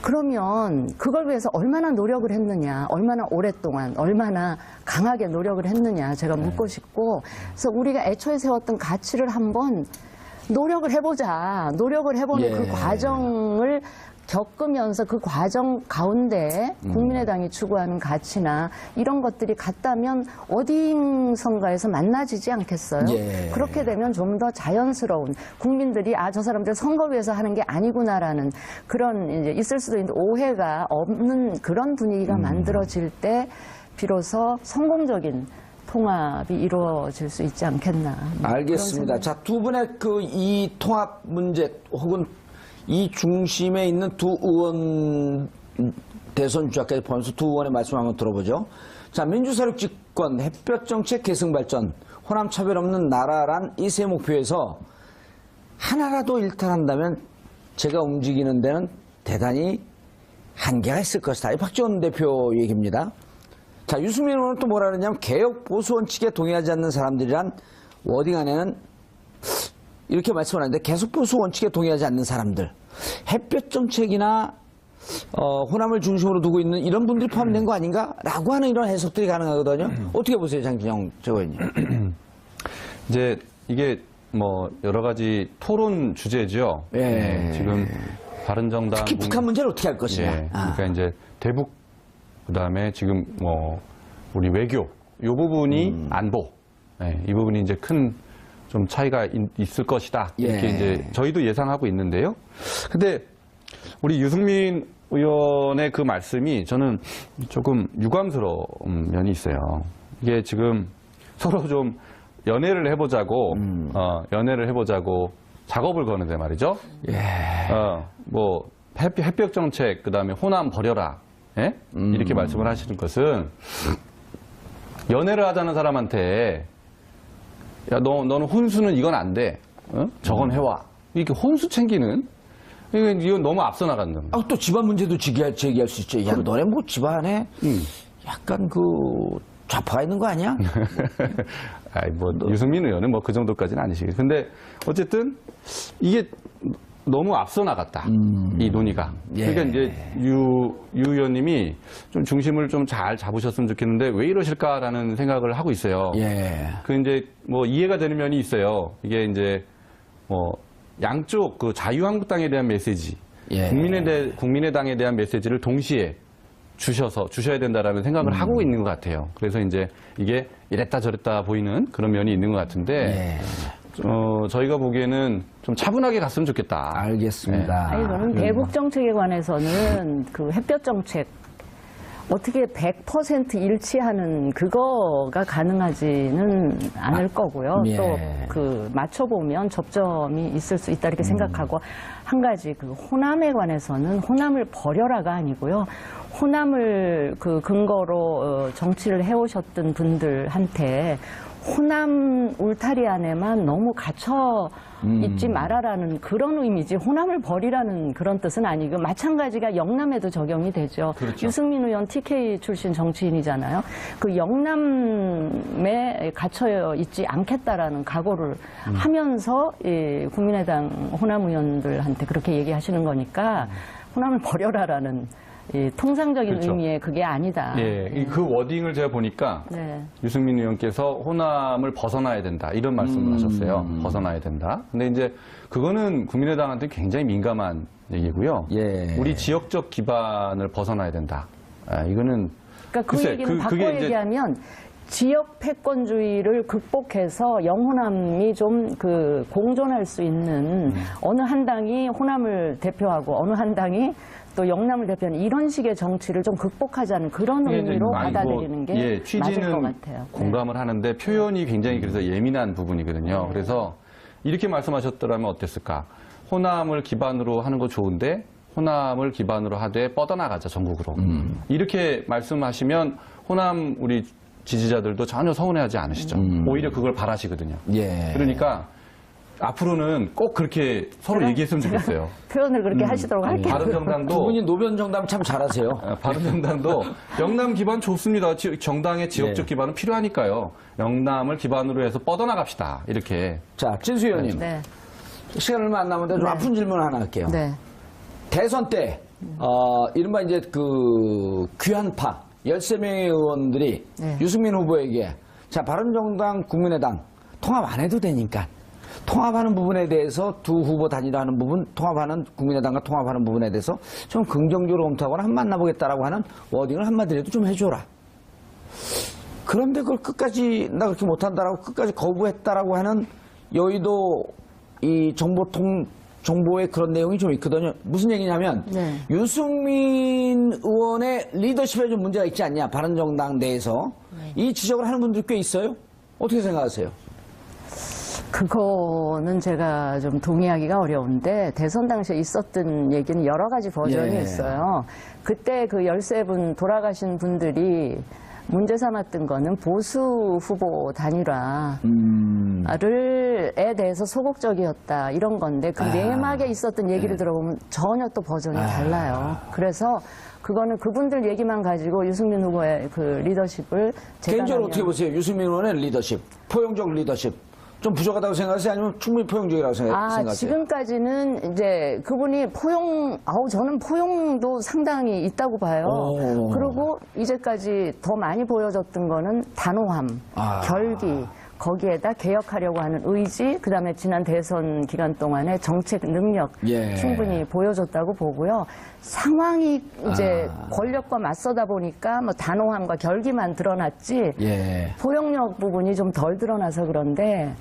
그러면 그걸 위해서 얼마나 노력을 했느냐, 얼마나 오랫동안, 얼마나 강하게 노력을 했느냐 제가 묻고 싶고, 그래서 우리가 애초에 세웠던 가치를 한번 노력을 해보자. 노력을 해보는 그 과정을 겪으면서 그 과정 가운데 국민의당이 추구하는 가치나 이런 것들이 같다면 어디선가에서 만나지지 않겠어요? 예. 그렇게 되면 좀 더 자연스러운 국민들이 저 사람들 선거 위해서 하는 게 아니구나라는 그런 이제 있을 수도 있는 오해가 없는 그런 분위기가 만들어질 때 비로소 성공적인 통합이 이루어질 수 있지 않겠나. 뭐 알겠습니다. 그런 자, 두 분의 이 통합 문제 혹은 이 중심에 있는 두 의원 대선 주자까지 포함해서 두 의원의 말씀 한번 들어보죠. 자, 민주사륙 집권, 햇볕 정책 계승 발전, 호남 차별 없는 나라란 이 세 목표에서 하나라도 일탈한다면 제가 움직이는 데는 대단히 한계가 있을 것이다. 이 박지원 대표 얘기입니다. 자, 유승민 의원은 또 뭐라 그러냐면 개혁 보수 원칙에 동의하지 않는 사람들이란 워딩 안에는 이렇게 말씀을 하는데 계속 보수 원칙에 동의하지 않는 사람들, 햇볕 정책이나 호남을 중심으로 두고 있는 이런 분들이 포함된 거 아닌가라고 하는 이런 해석들이 가능하거든요. 어떻게 보세요, 장진영 최고위원님? 이제 이게 뭐 여러 가지 토론 주제죠. 예. 지금 바른정당 특히 북한 문제를 어떻게 할 것이냐. 예, 그러니까 이제 대북 그다음에 지금 뭐 우리 외교 요 부분이 안보 이 부분이 이제 큰 좀 차이가 있을 것이다 이렇게 예. 이제 저희도 예상하고 있는데요. 근데 우리 유승민 의원의 그 말씀이 저는 조금 유감스러운 면이 있어요. 이게 지금 서로 좀 연애를 해보자고 연애를 해보자고 작업을 거는데 말이죠. 예. 뭐 햇볕 정책 그다음에 호남 버려라. 예? 이렇게 말씀을 하시는 것은 연애를 하자는 사람한테 야, 너는 혼수는 이건 안 돼. 저건 해와. 이렇게 혼수 챙기는 이건 너무 앞서 나간다. 아, 또 집안 문제도 제기할 수 있죠. 야, 너네 뭐 집안에 약간 그 좌파가 있는 거 아니야? 아이, 뭐, 유승민 의원은 뭐 그 정도까지는 아니시겠어요. 근데 어쨌든 이게 너무 앞서 나갔다. 이 논의가. 예. 그러니까 이제 유 의원님이 좀 중심을 좀 잘 잡으셨으면 좋겠는데 왜 이러실까라는 생각을 하고 있어요. 예. 그 이제 뭐 이해가 되는 면이 있어요. 이게 이제 뭐 양쪽 그 자유한국당에 대한 메시지, 예. 국민의당에 대한 메시지를 동시에 주셔야 된다라는 생각을 하고 있는 것 같아요. 그래서 이제 이게 이랬다 저랬다 보이는 그런 면이 있는 것 같은데, 저희가 보기에는 좀 차분하게 갔으면 좋겠다. 알겠습니다. 아니, 저는 대북 정책에 관해서는 그 햇볕 정책 어떻게 100% 일치하는 그거가 가능하지는 않을 거고요. 예. 또 그 맞춰보면 접점이 있을 수 있다 이렇게 생각하고 한 가지 그 호남에 관해서는 호남을 버려라가 아니고요. 호남을 그 근거로 정치를 해오셨던 분들한테 호남 울타리 안에만 너무 갇혀 있지 말아라는 그런 의미지 호남을 버리라는 그런 뜻은 아니고 마찬가지가 영남에도 적용이 되죠. 그렇죠. 유승민 의원 TK 출신 정치인이잖아요. 그 영남에 갇혀 있지 않겠다라는 각오를 하면서 이 국민의당 호남 의원들한테 그렇게 얘기하시는 거니까 호남을 버려라라는 이 통상적인 그렇죠. 의미의 그게 아니다. 예, 그 워딩을 제가 보니까 네. 유승민 의원께서 호남을 벗어나야 된다 이런 말씀을 하셨어요. 벗어나야 된다. 근데 이제 그거는 국민의당한테 굉장히 민감한 얘기고요. 예. 우리 지역적 기반을 벗어나야 된다. 이거는 그러니까 그 글쎄, 얘기는 바꿔 그게 이제 얘기하면 지역 패권주의를 극복해서 영호남이 좀 그 공존할 수 있는 어느 한 당이 호남을 대표하고 어느 한 당이 또 영남을 대표하는 이런 식의 정치를 좀 극복하자는 그런 의미로 받아들이는 게 맞을 것 취지는 같아요. 공감을 하는데 표현이 굉장히 그래서 예민한 부분이거든요. 그래서 이렇게 말씀하셨더라면 어땠을까? 호남을 기반으로 하는 거 좋은데 호남을 기반으로 하되 뻗어나가자 전국으로. 이렇게 말씀하시면 호남 우리 지지자들도 전혀 서운해하지 않으시죠. 오히려 그걸 바라시거든요. 예. 그러니까 앞으로는 꼭 그렇게 서로 얘기했으면 좋겠어요. 표현을 그렇게 하시도록 할게요. 두 바른정당도 분이 노변 정당 참 잘하세요. 바른정당도 영남 기반 좋습니다. 정당의 지역적 예. 기반은 필요하니까요. 영남을 기반으로 해서 뻗어나갑시다. 이렇게. 자, 진수 의원님. 네. 시간 얼마 안 남았는데 좀 아픈 질문 하나 할게요. 네. 대선 때, 이른바 이제 그 귀한파 13명의 의원들이 네. 유승민 후보에게 자, 바른정당, 국민의당 통합 안 해도 되니까 통합하는 부분에 대해서 두 후보 단일화하는 부분, 통합하는 국민의당과 통합하는 부분에 대해서 좀 긍정적으로 검토하거나 한 만나보겠다라고 하는 워딩을 한마디라도 좀 해줘라. 그런데 그걸 끝까지 나 그렇게 못한다라고 끝까지 거부했다라고 하는 여의도 이 정보통 정보에 그런 내용이 좀 있거든요. 무슨 얘기냐면 네. 유승민 의원의 리더십에 좀 문제가 있지 않냐, 바른정당 내에서. 이 지적을 하는 분들이 꽤 있어요. 어떻게 생각하세요? 그거는 제가 좀 동의하기가 어려운데 대선 당시에 있었던 얘기는 여러 가지 버전이 예. 있어요. 그때 그 13분 돌아가신 분들이 문제 삼았던 거는 보수 후보 단일화에 대해서 소극적이었다 이런 건데 그 내막에 있었던 얘기를 들어보면 전혀 또 버전이 달라요. 그래서 그거는 그분들 얘기만 가지고 유승민 후보의 그 리더십을 개인적으로 어떻게 보세요? 유승민 의원의 리더십, 포용적 리더십. 좀 부족하다고 생각하세요? 아니면 충분히 포용적이라고 생각하세요? 지금까지는 이제 그분이 저는 포용도 상당히 있다고 봐요. 오. 그리고 이제까지 더 많이 보여줬던 거는 단호함, 결기, 거기에다 개혁하려고 하는 의지, 그 다음에 지난 대선 기간 동안의 정책 능력 예. 충분히 보여줬다고 보고요. 상황이 이제 권력과 맞서다 보니까 뭐 단호함과 결기만 드러났지 예. 포용력 부분이 좀 덜 드러나서 그런데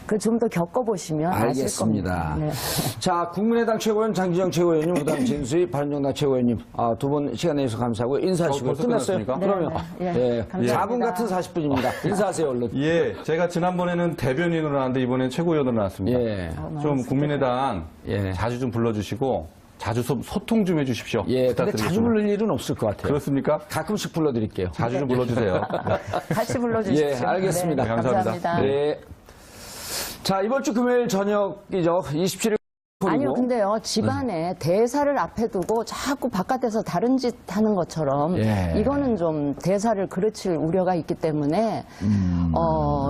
그 좀 더 겪어보시면 아실 알겠습니다. 겁니다. 네. 자, 국민의당 최고위원 장지영 최고위원님, 그다음 진수희 바른정당 최고위원님, 두 분 시간 내주셔서 감사하고 인사하시고 벌써 끝났어요. 끝났습니까? 그러면 네, 네. 예, 감사합니다. 4분 같은 40분입니다. 인사하세요, 얼른. 예, 제가 지난번에는 대변인으로 나왔는데 이번엔 최고위원으로 나왔습니다. 예. 좀 국민의당 예. 자주 좀 불러주시고 자주 소통 좀 해주십시오. 예, 근데 부탁드리겠습니다. 자주 부를 일은 없을 것 같아요. 그렇습니까? 가끔씩 불러드릴게요. 자주 좀 불러주세요. 같이 불러주십시오. 예, 알겠습니다. 네, 감사합니다. 감사합니다. 네. 자, 이번 주 금요일 저녁이죠. 27일. 아니요, 근데요, 집안에 대사를 앞에 두고 자꾸 바깥에서 다른 짓 하는 것처럼 예. 이거는 좀 대사를 그르칠 우려가 있기 때문에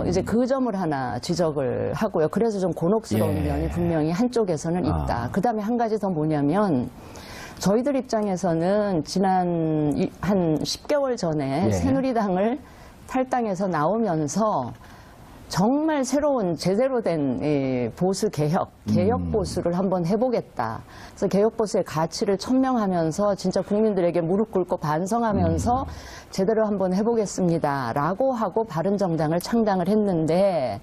이제 그 점을 하나 지적을 하고요. 그래서 좀 곤혹스러운 예. 면이 분명히 한쪽에서는 있다. 그 다음에 한 가지 더 뭐냐면 저희들 입장에서는 지난 한 10개월 전에 예. 새누리당을 탈당해서 나오면서 정말 새로운 제대로 된 보수 개혁 보수를 한번 해보겠다. 그래서 개혁 보수의 가치를 천명하면서 진짜 국민들에게 무릎 꿇고 반성하면서 제대로 한번 해보겠습니다라고 하고 바른정당을 창당을 했는데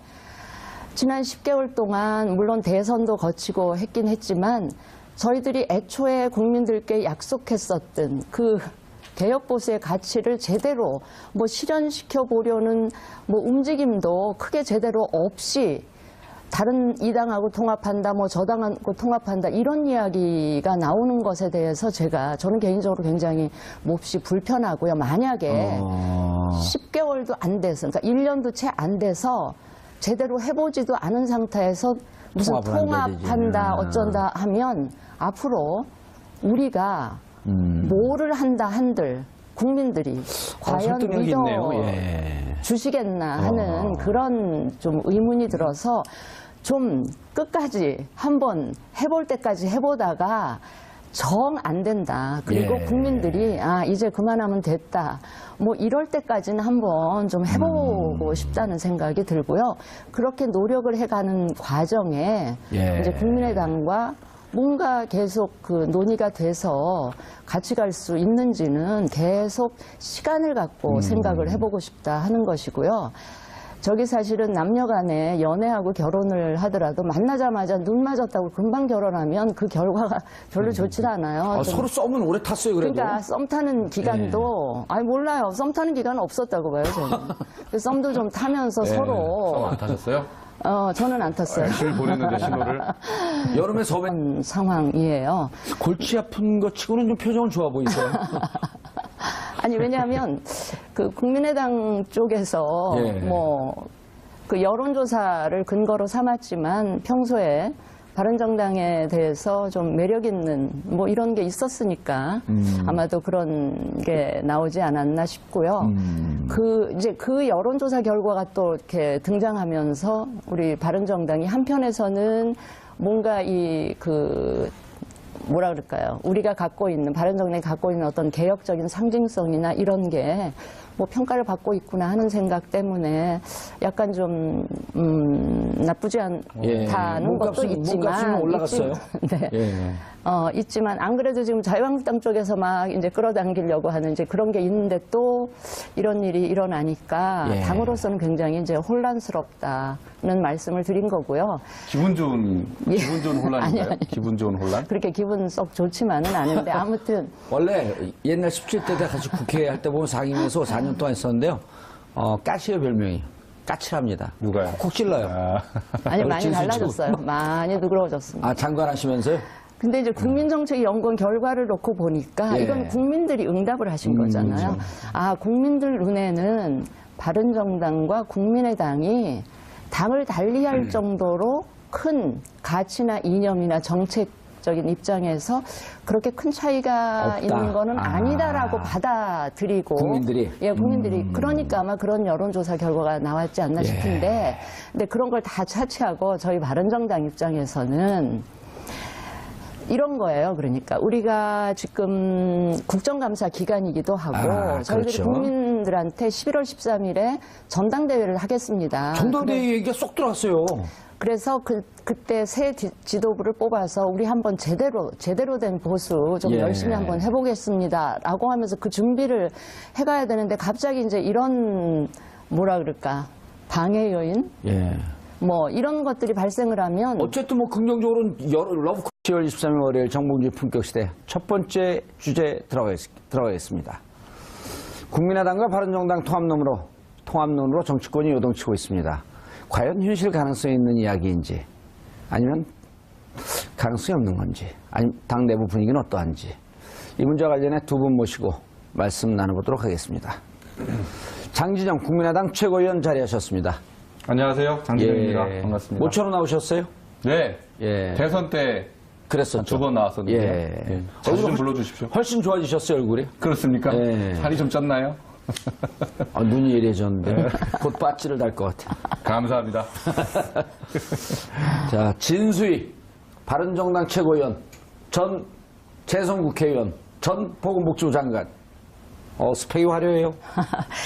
지난 10개월 동안 물론 대선도 거치고 했긴 했지만 저희들이 애초에 국민들께 약속했었던 그 개혁 보수의 가치를 제대로 뭐 실현시켜 보려는 뭐 움직임도 크게 제대로 없이 다른 이 당하고 통합한다, 뭐 저 당하고 통합한다 이런 이야기가 나오는 것에 대해서 저는 개인적으로 굉장히 몹시 불편하고요. 만약에 10개월도 안 돼서, 그러니까 1년도 채 안 돼서 제대로 해보지도 않은 상태에서 무슨 통합한다, 어쩐다 하면 앞으로 우리가 뭐를 한다 한들 국민들이 과연 설득력이 믿어 있네요. 예. 주시겠나 하는 그런 좀 의문이 들어서 좀 끝까지 한번 해볼 때까지 해보다가 정 안 된다. 그리고 예. 국민들이 이제 그만하면 됐다. 뭐 이럴 때까지는 한번 좀 해보고 싶다는 생각이 들고요. 그렇게 노력을 해가는 과정에 예. 이제 국민의당과 뭔가 계속 그 논의가 돼서 같이 갈 수 있는지는 계속 시간을 갖고 생각을 해보고 싶다 하는 것이고요. 저기 사실은 남녀 간에 연애하고 결혼을 하더라도 만나자마자 눈 맞았다고 금방 결혼하면 그 결과가 별로 좋지 않아요. 좀 서로 썸은 오래 탔어요, 그래도. 그러니까 썸 타는 기간도 몰라요. 썸 타는 기간은 없었다고 봐요, 저는. 그래서 썸도 좀 타면서 서로 안 타셨어요? 저는 안 탔어요. 열심히 보냈는데 신호를. 여름에 섭외 그런 상황이에요. 골치 아픈 것 치고는 좀 표정은 좋아 보이세요. 아니 왜냐하면 그 국민의당 쪽에서 예. 뭐 그 여론조사를 근거로 삼았지만 평소에 바른정당에 대해서 좀 매력 있는 뭐 이런 게 있었으니까 아마도 그런 게 나오지 않았나 싶고요. 이제 그 여론조사 결과가 또 이렇게 등장하면서 우리 바른정당이 한편에서는 뭔가 뭐라 그럴까요? 우리가 갖고 있는, 바른정당이 갖고 있는 어떤 개혁적인 상징성이나 이런 게 뭐 평가를 받고 있구나 하는 생각 때문에 약간 좀, 나쁘지 않다는 것도 있지만. 몸값은 올라갔어요. 네. 예. 있지만 안 그래도 지금 자유한국당 쪽에서 막 이제 끌어당기려고 하는 이제 그런 게 있는데 또 이런 일이 일어나니까 예. 당으로서는 굉장히 이제 혼란스럽다는 말씀을 드린 거고요. 기분 좋은 혼란인가요? 아니, 아니. 기분 좋은 혼란? 그렇게 기분 썩 좋지만은 않은데 아무튼 원래 옛날 17대 때 같이 국회 할 때 보면 상임위에서 4년 동안 있었는데요. 까치의 별명이 까칠합니다. 누가요? 콕 찔러요. 아니 많이 진수 달라졌어요. 많이 누그러졌습니다. 장관 하시면서요? 근데 이제 국민정책연구원 결과를 놓고 보니까 예. 이건 국민들이 응답을 하신 거잖아요. 아, 국민들 눈에는 바른정당과 국민의당이 당을 달리할 정도로 큰 가치나 이념이나 정책적인 입장에서 그렇게 큰 차이가 없다. 있는 거는 아니다라고 받아들이고 국민들이? 예, 국민들이 그러니까 아마 그런 여론조사 결과가 나왔지 않나 싶은데 근데 그런 걸 다 차치하고 저희 바른정당 입장에서는 이런 거예요. 그러니까 우리가 지금 국정감사 기간이기도 하고 저희들이 그렇죠. 국민들한테 11월 13일에 전당대회를 하겠습니다. 전당대회 얘기가 쏙 들어왔어요. 그래서 그때 새 지도부를 뽑아서 우리 한번 제대로 된 보수 좀 예. 열심히 한번 해보겠습니다라고 하면서 그 준비를 해가야 되는데 갑자기 이제 이런 뭐라 그럴까 방해 요인 예. 뭐 이런 것들이 발생을 하면 어쨌든 뭐 긍정적으로는 러브 10월 23일 월요일 정봉주의 품격시대 첫 번째 주제 들어가겠습니다. 국민의당과 바른정당 통합론으로 정치권이 요동치고 있습니다. 과연 현실 가능성이 있는 이야기인지 아니면 가능성이 없는 건지 아니면 당 내부 분위기는 어떠한지 이 문제와 관련해 두 분 모시고 말씀 나눠보도록 하겠습니다. 장진영 국민의당 최고위원 자리하셨습니다. 안녕하세요. 장진영입니다. 반갑습니다. 모처럼 나오셨어요? 네. 예. 대선 때 그랬었죠. 2번 나왔었는데. 예. 자주 좀 불러주십시오. 훨씬 좋아지셨어요, 얼굴이? 그렇습니까? 예. 살이 좀 쪘나요? 눈이 예리해졌는데 곧 빠찌를 달 것 같아요. 감사합니다. 자, 진수희 바른정당 최고위원, 전 재선국회의원, 전 보건복지부 장관. 스펙이 화려해요.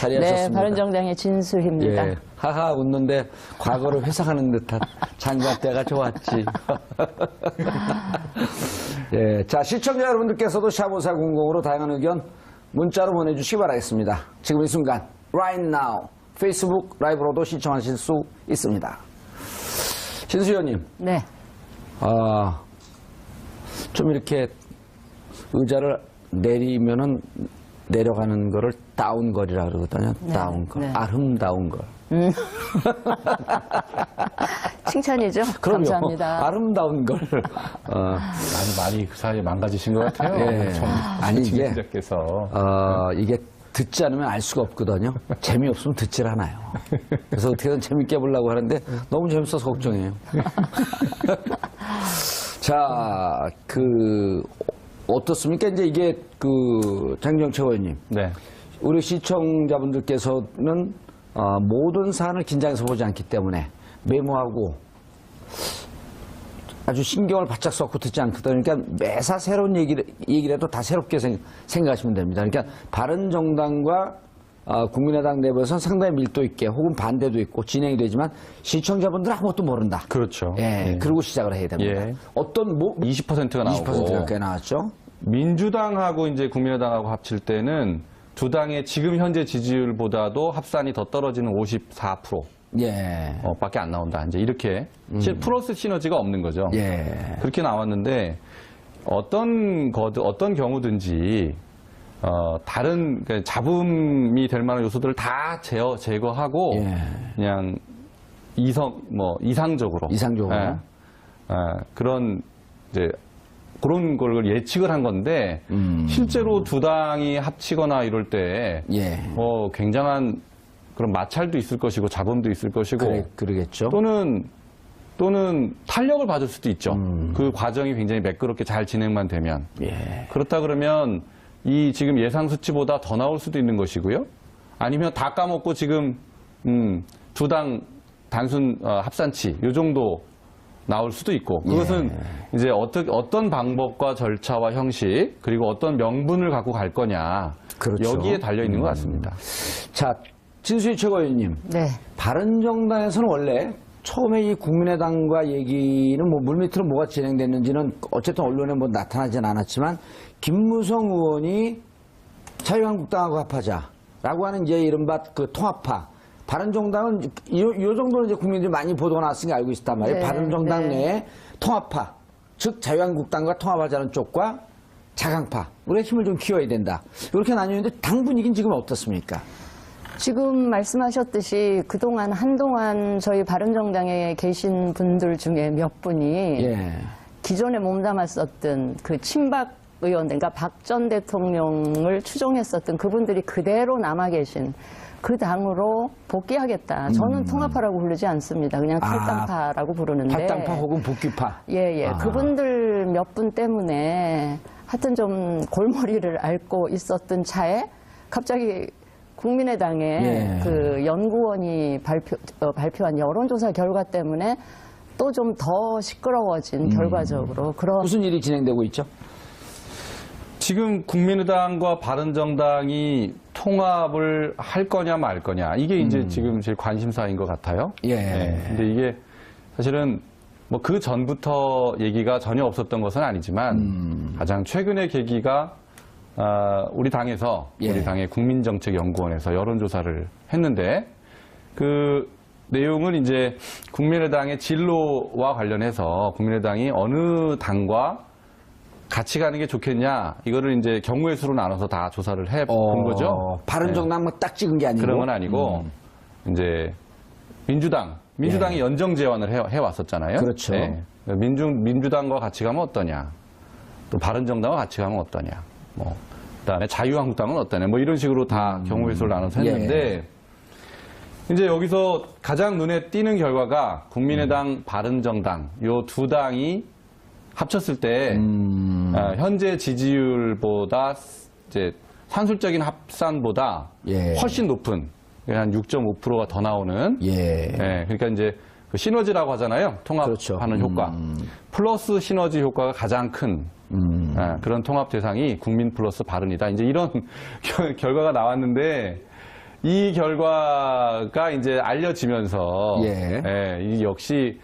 자리하셨습니다. 네, 바른정당의 진수희입니다. 예, 하하 웃는데 과거를 회상하는 듯한 장관 때가 좋았지. 예, 자, 시청자 여러분들께서도 샵5400으로 다양한 의견 문자로 보내주시기 바라겠습니다. 지금 이 순간 right now 페이스북 라이브로도 시청하실 수 있습니다. 진수 의원님, 네. 좀 이렇게 의자를 내리면은 내려가는 거를 다운걸이라 그러거든요. 네, 다운걸. 네. 아름다운 걸. 칭찬이죠. 그럼요. 감사합니다. 아름다운 걸. 많이 그 사이에 망가지신 것 같아요. 예. 아니, 이게, 진짜께서. 이게 듣지 않으면 알 수가 없거든요. 재미없으면 듣질 않아요. 그래서 어떻게든 재밌게 해보려고 하는데 너무 재밌어서 걱정해요. 자, 어떻습니까? 이제 이게 장진영 최고위원님. 네. 우리 시청자분들께서는 모든 사안을 긴장해서 보지 않기 때문에 메모하고 아주 신경을 바짝 쏟고 듣지 않거든요. 그러니까 매사 새로운 얘기를 해도 다 새롭게 생각하시면 됩니다. 그러니까 바른정당과 국민의당 내부에서는 상당히 밀도 있게 혹은 반대도 있고 진행이 되지만 시청자분들은 아무것도 모른다. 그렇죠. 예, 그리고 시작을 해야 됩니다. 예. 어떤 20%가 나오고. 20%가 꽤 나왔죠. 민주당하고 이제 국민의당하고 합칠 때는 두 당의 지금 현재 지지율보다도 합산이 더 떨어지는 54% 예. 밖에 안 나온다. 이제 이렇게 플러스 시너지가 없는 거죠. 예. 그렇게 나왔는데 어떤 경우든지 다른 그러니까 잡음이 될 만한 요소들을 다 제거하고 예. 그냥 이상적으로 그런 이제 그런 걸 예측을 한 건데 실제로 두 당이 합치거나 이럴 때 예. 굉장한 그런 마찰도 있을 것이고 잡음도 있을 것이고 그러겠죠. 또는 탄력을 받을 수도 있죠. 그 과정이 굉장히 매끄럽게 잘 진행만 되면. 예. 그렇다 그러면 이 지금 예상 수치보다 더 나올 수도 있는 것이고요. 아니면 다 까먹고 지금 두 당 단순 합산치 요 정도 나올 수도 있고 그것은 이제 어떤 방법과 절차와 형식 그리고 어떤 명분을 갖고 갈 거냐 그렇죠. 여기에 달려 있는 것 같습니다. 자, 진수희 최고위원님. 네. 바른정당에서는 원래 처음에 이 국민의당과 얘기는 뭐 물밑으로 뭐가 진행됐는지는 어쨌든 언론에 뭐 나타나진 않았지만 김무성 의원이 자유한국당하고 합하자라고 하는 이제 이른바 그 통합파. 바른정당은 요 정도는 이제 국민들이 많이 보도가 나왔으니까 알고 있단 말이에요. 네, 바른정당 네. 내에 통합파, 즉 자유한국당과 통합하자는 쪽과 자강파, 우리가 힘을 좀 키워야 된다. 이렇게 나뉘는데 당 분위기는 지금 어떻습니까? 지금 말씀하셨듯이 그동안 한동안 저희 바른정당에 계신 분들 중에 몇 분이 예. 기존에 몸담았었던 그 친박 의원들, 그러니까 박 전 대통령을 추종했었던 그분들이 그대로 남아 계신 그 당으로 복귀하겠다. 저는 통합파라고 부르지 않습니다. 그냥 탈당파라고 부르는데. 탈당파 혹은 복귀파. 예. 그분들 몇 분 때문에 하여튼 좀 골머리를 앓고 있었던 차에 갑자기 국민의당의 예. 그 연구원이 발표한 여론조사 결과 때문에 또 좀 더 시끄러워진 결과적으로 그런 무슨 일이 진행되고 있죠? 지금 국민의당과 바른정당이 통합을 할 거냐 말 거냐 이게 이제 지금 제일 관심사인 것 같아요. 예. 근데 이게 사실은 뭐 그 전부터 얘기가 전혀 없었던 것은 아니지만 가장 최근의 계기가 우리 당에서 예. 우리 당의 국민정책연구원에서 여론조사를 했는데 그 내용은 이제 국민의당의 진로와 관련해서 국민의당이 어느 당과 같이 가는 게 좋겠냐 이거를 이제 경우의 수로 나눠서 다 조사를 해본 거죠. 바른정당 딱 찍은 게 아니고 그런 건 아니고 이제 민주당이 연정 제안을 해왔었잖아요. 그렇죠. 민주당과 같이 가면 어떠냐, 또 바른정당과 같이 가면 어떠냐, 뭐 그다음에 자유한국당은 어떠냐, 뭐 이런 식으로 다 경우의 수를 나눠서 했는데 이제 여기서 가장 눈에 띄는 결과가 국민의당, 바른정당 요 두 당이 합쳤을 때 현재 지지율보다 이제 산술적인 합산보다 예. 훨씬 높은 한 6.5%가 더 나오는 그러니까 이제 그 시너지라고 하잖아요. 통합하는 그렇죠. 효과 플러스 시너지 효과가 가장 큰 그런 통합 대상이 국민 플러스 바른이다. 이제 이런 결과가 나왔는데 이 결과가 이제 알려지면서 이 역시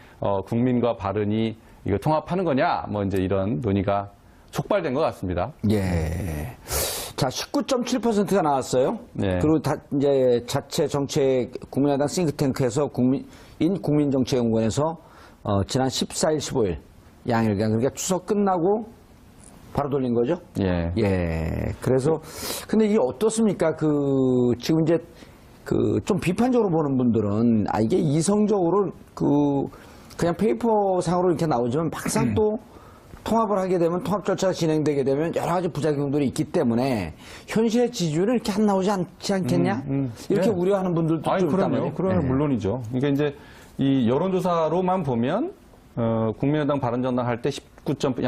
국민과 바른이 이거 통합하는 거냐, 뭐 이제 이런 논의가 촉발된 것 같습니다. 예. 자, 19.7%가 나왔어요. 네. 그리고 이제 자체 정책 국민의당 싱크탱크에서 국민정책연구원에서 지난 14일, 15일 양일간 그러니까 추석 끝나고 바로 돌린 거죠? 예. 그래서 근데 이게 어떻습니까? 지금 이제 좀 비판적으로 보는 분들은 이게 이성적으로 그냥 페이퍼상으로 이렇게 나오지만 막상 또 통합을 하게 되면 통합 절차가 진행되게 되면 여러 가지 부작용들이 있기 때문에 현실의 지지율은 이렇게 안 나오지 않지 않겠냐? 이렇게 우려하는 분들도 좀 있단 말이에요. 그러면 물론이죠. 그러니까 이제 이 여론조사로만 보면 국민의당, 바른정당 할 때 19한